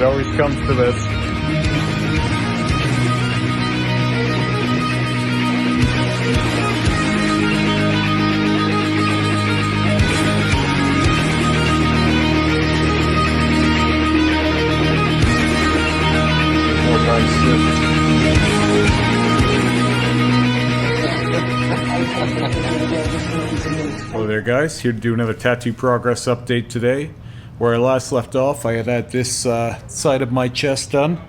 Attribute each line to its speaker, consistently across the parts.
Speaker 1: It always comes to this. Hello there guys, here to do another tattoo progress update today. Where I last left off, I had this side of my chest done.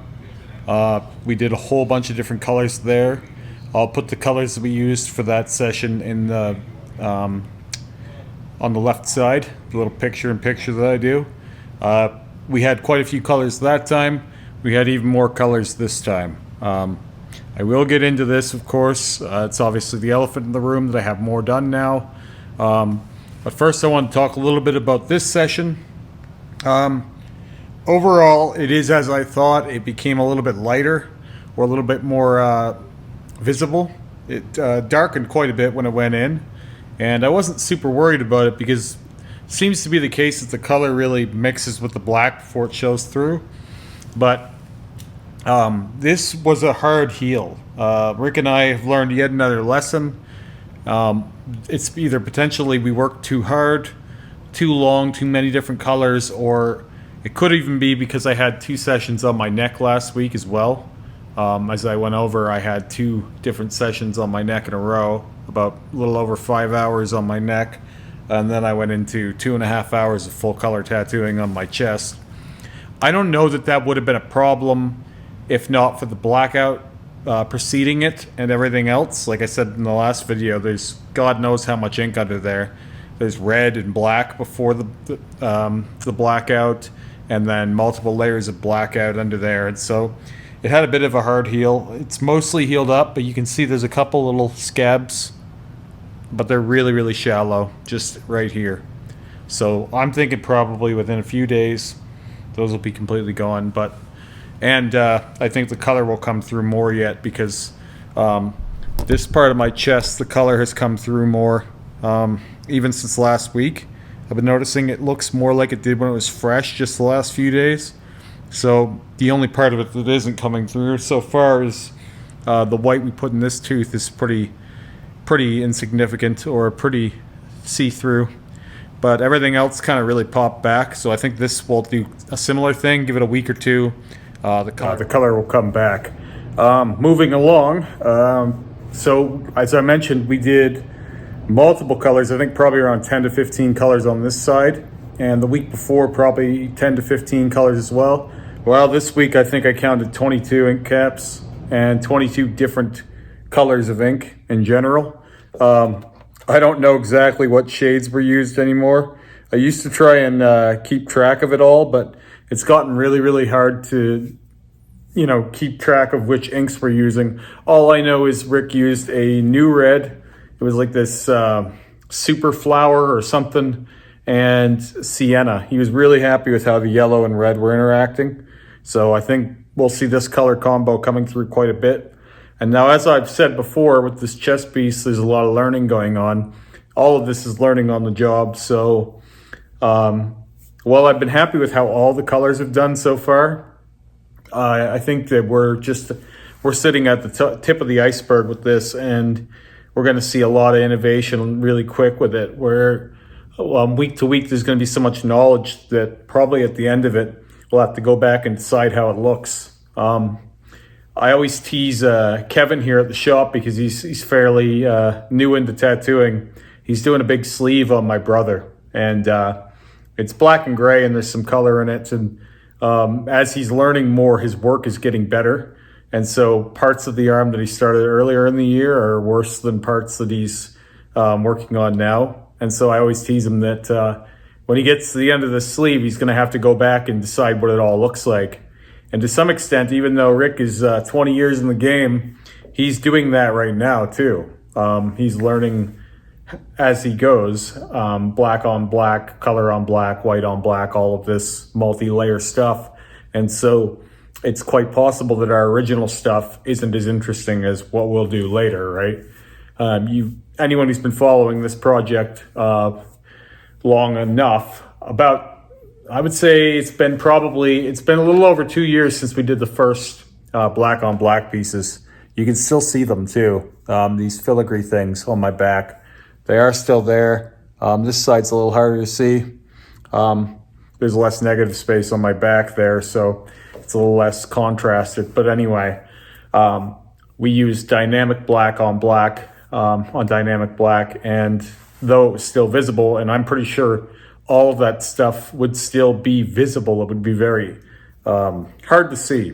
Speaker 1: We did a whole bunch of different colors there. I'll put the colors that we used for that session in the on the left side, the little picture-in-picture that I do. We had quite a few colors that time. We had even more colors this time. I will get into this, of course. It's obviously the elephant in the room that I have more done now. But first I want to talk a little bit about this session. Overall, it is as I thought. It became a little bit lighter, or a little bit more visible. It darkened quite a bit when it went in, and I wasn't super worried about it because it seems to be the case that the color really mixes with the black before it shows through. But this was a hard heal. Rick and I have learned yet another lesson. It's either potentially we worked too hard, too long, too many different colors, or it could even be because I had 2 sessions on my neck last week as well. As I went over, I had 2 different sessions on my neck in a row, about a little over 5 hours on my neck, and then I went into 2.5 hours of full color tattooing on my chest. I don't know that that would have been a problem if not for the blackout preceding it and everything else. Like I said in the last video, there's God knows how much ink under there. There's red and black before the blackout, and then multiple layers of blackout under there. And so it had a bit of a hard heal. It's mostly healed up, but you can see there's a couple little scabs, but they're really, really shallow, just right here. So I'm thinking probably within a few days, those will be completely gone. And I think the color will come through more yet because this part of my chest, the color has come through more. Even since last week, I've been noticing it looks more like it did when it was fresh just the last few days. So the only part of it that isn't coming through so far is the white we put in this tooth is pretty insignificant or pretty see-through. But everything else kind of really popped back. So I think this will do a similar thing. Give it a week or two. The color will come back. Moving along. So as I mentioned, we did multiple colors. I think probably around 10 to 15 colors on this side, and the week before probably 10 to 15 colors as well. Well, this week I think I counted 22 ink caps and 22 different colors of ink in general. I don't know exactly what shades were used anymore. I used to try and keep track of it all, but it's gotten really, really hard to keep track of which inks we're using. All I know is Rick used a new red. It was like this super flower or something, and sienna. He was really happy with how the yellow and red were interacting. So I think we'll see this color combo coming through quite a bit. And now, as I've said before, with this chest piece, there's a lot of learning going on. All of this is learning on the job. So while I've been happy with how all the colors have done so far, I think that we're sitting at the tip of the iceberg with this, and we're going to see a lot of innovation really quick with it, where week to week there's going to be so much knowledge that probably at the end of it we'll have to go back and decide how it looks. I always tease Kevin here at the shop because he's fairly new into tattooing. He's doing a big sleeve on my brother, and it's black and gray and there's some color in it, and as he's learning more, his work is getting better. And so parts of the arm that he started earlier in the year are worse than parts that he's working on now. And so I always tease him that when he gets to the end of the sleeve, he's going to have to go back and decide what it all looks like. And to some extent, even though Rick is 20 years in the game, he's doing that right now too. He's learning as he goes, black on black, color on black, white on black, all of this multi-layer stuff. And so it's quite possible that our original stuff isn't as interesting as what we'll do later, right? Anyone who's been following this project long enough, about I would say it's been a little over 2 years since we did the first black on black pieces. You can still see them too. These filigree things on my back, they are still there. This side's a little harder to see. There's less negative space on my back there, so it's a little less contrasted. But anyway, we used dynamic black on black on dynamic black, and though it was still visible, and I'm pretty sure all of that stuff would still be visible, it would be very hard to see,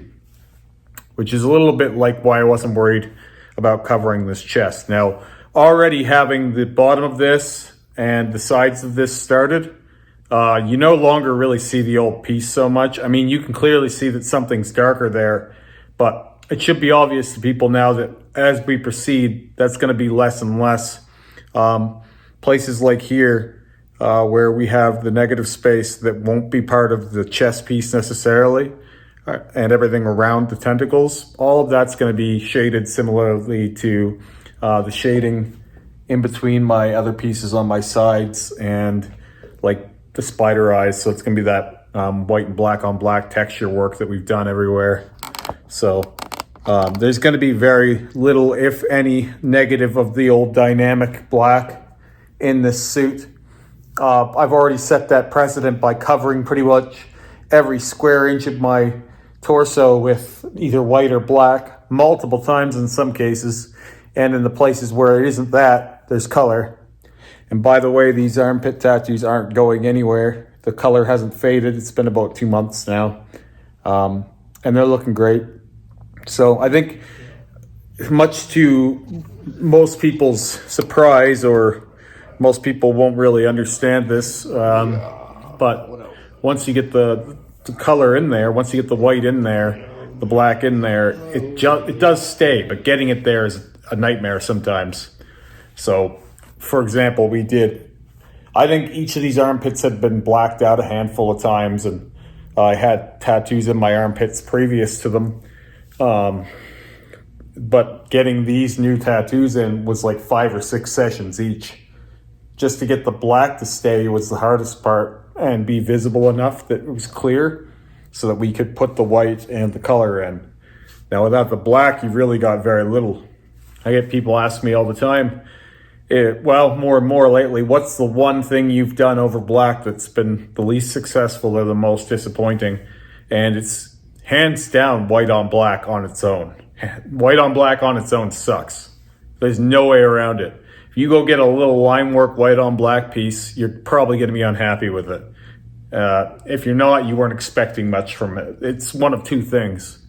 Speaker 1: which is a little bit like why I wasn't worried about covering this chest. Now, already having the bottom of this and the sides of this started, you no longer really see the old piece so much. I mean, you can clearly see that something's darker there, but it should be obvious to people now that as we proceed, that's going to be less and less. Places like here, where we have the negative space that won't be part of the chest piece necessarily, and everything around the tentacles, all of that's going to be shaded similarly to the shading in between my other pieces on my sides and like the spider eyes. So it's going to be that white and black on black texture work that we've done everywhere. So there's going to be very little, if any, negative of the old dynamic black in this suit. I've already set that precedent by covering pretty much every square inch of my torso with either white or black multiple times in some cases, and in the places where it isn't that, there's color. And by the way, these armpit tattoos aren't going anywhere. The color hasn't faded. It's been about 2 months now, and they're looking great. So I think, much to most people's surprise, or most people won't really understand this, but once you get the color in there, once you get the white in there, the black in there, it does stay, but getting it there is a nightmare sometimes. So, for example, I think each of these armpits had been blacked out a handful of times, and I had tattoos in my armpits previous to them. But getting these new tattoos in was like 5 or 6 sessions each. Just to get the black to stay was the hardest part and be visible enough that it was clear so that we could put the white and the color in. Now, without the black, you've really got very little. I get people ask me all the time, more and more lately, what's the one thing you've done over black that's been the least successful or the most disappointing? And it's hands down white on black on its own. White on black on its own sucks. There's no way around it. If you go get a little line work white on black piece, you're probably going to be unhappy with it. If you're not, you weren't expecting much from it. It's one of two things.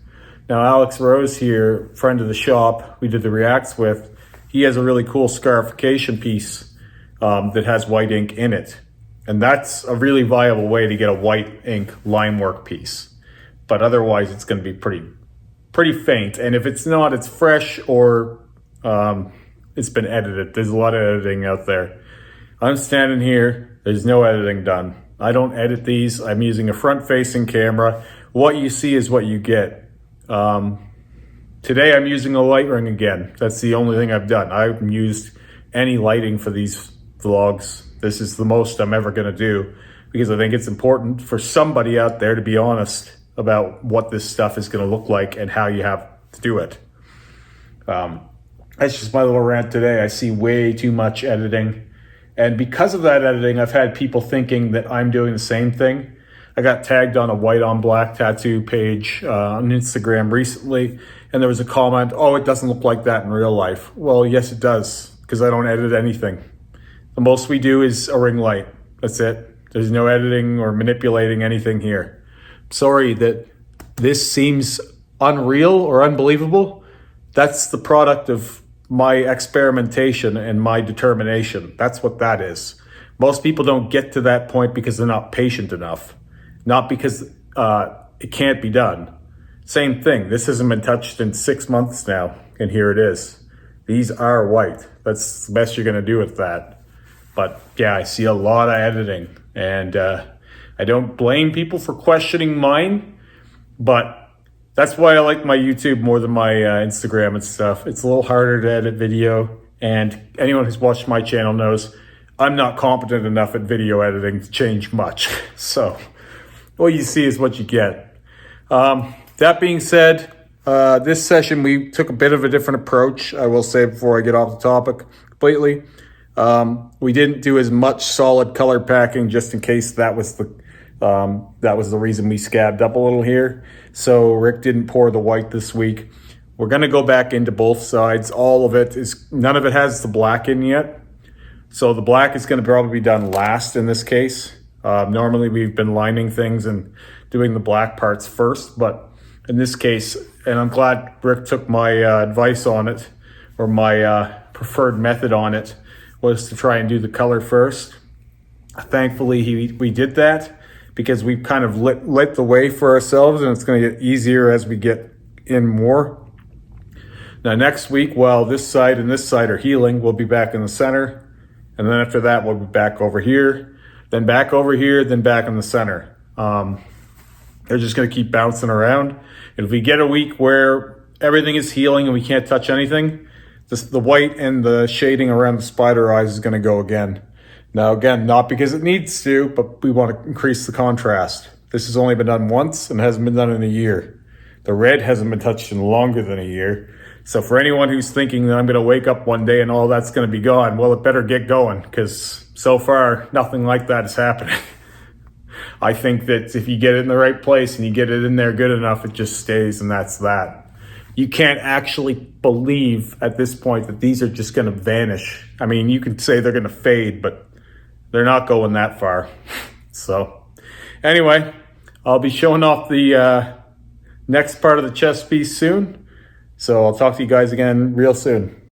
Speaker 1: Now, Alex Rose here, friend of the shop we did the reacts with, he has a really cool scarification piece that has white ink in it. And that's a really viable way to get a white ink line work piece. But otherwise, it's going to be pretty faint. And if it's not, it's fresh or it's been edited. There's a lot of editing out there. I'm standing here. There's no editing done. I don't edit these. I'm using a front-facing camera. What you see is what you get. Today I'm using a light ring again. That's the only thing I've done. I haven't used any lighting for these vlogs. This is the most I'm ever going to do because I think it's important for somebody out there to be honest about what this stuff is going to look like and how you have to do it. That's just my little rant today. I see way too much editing. And because of that editing, I've had people thinking that I'm doing the same thing. I got tagged on a white on black tattoo page on Instagram recently, and there was a comment, oh, it doesn't look like that in real life. Well, yes, it does, because I don't edit anything. The most we do is a ring light. That's it. There's no editing or manipulating anything here. Sorry that this seems unreal or unbelievable. That's the product of my experimentation and my determination. That's what that is. Most people don't get to that point because they're not patient enough, not because it can't be done. Same thing. This hasn't been touched in 6 months now, and here it is. These are white. That's the best you're going to do with that. But yeah, I see a lot of editing, and I don't blame people for questioning mine, but that's why I like my YouTube more than my Instagram and stuff. It's a little harder to edit video, and anyone who's watched my channel knows I'm not competent enough at video editing to change much. So what you see is what you get. That being said, this session we took a bit of a different approach, I will say before I get off the topic completely. We didn't do as much solid color packing just in case that was the reason we scabbed up a little here. So Rick didn't pour the white this week. We're going to go back into both sides. None of it has the black in yet. So the black is going to probably be done last in this case. Normally we've been lining things and doing the black parts first, but in this case, and I'm glad Rick took my advice on it, or my preferred method on it, was to try and do the color first. Thankfully, we did that because we've kind of lit the way for ourselves, and it's going to get easier as we get in more. Now next week, while this side and this side are healing, we'll be back in the center. And then after that, we'll be back over here, then back over here, then back in the center. They're just going to keep bouncing around. And if we get a week where everything is healing and we can't touch anything, the white and the shading around the spider eyes is going to go again. Now, again, not because it needs to, but we want to increase the contrast. This has only been done once and hasn't been done in a year. The red hasn't been touched in longer than a year. So for anyone who's thinking that I'm going to wake up one day and all that's going to be gone, well, it better get going, because so far nothing like that is happening. I think that if you get it in the right place and you get it in there good enough, it just stays, and that's that. You can't actually believe at this point that these are just going to vanish. I mean, you can say they're going to fade, but they're not going that far. So anyway, I'll be showing off the next part of the chest piece soon. So I'll talk to you guys again real soon.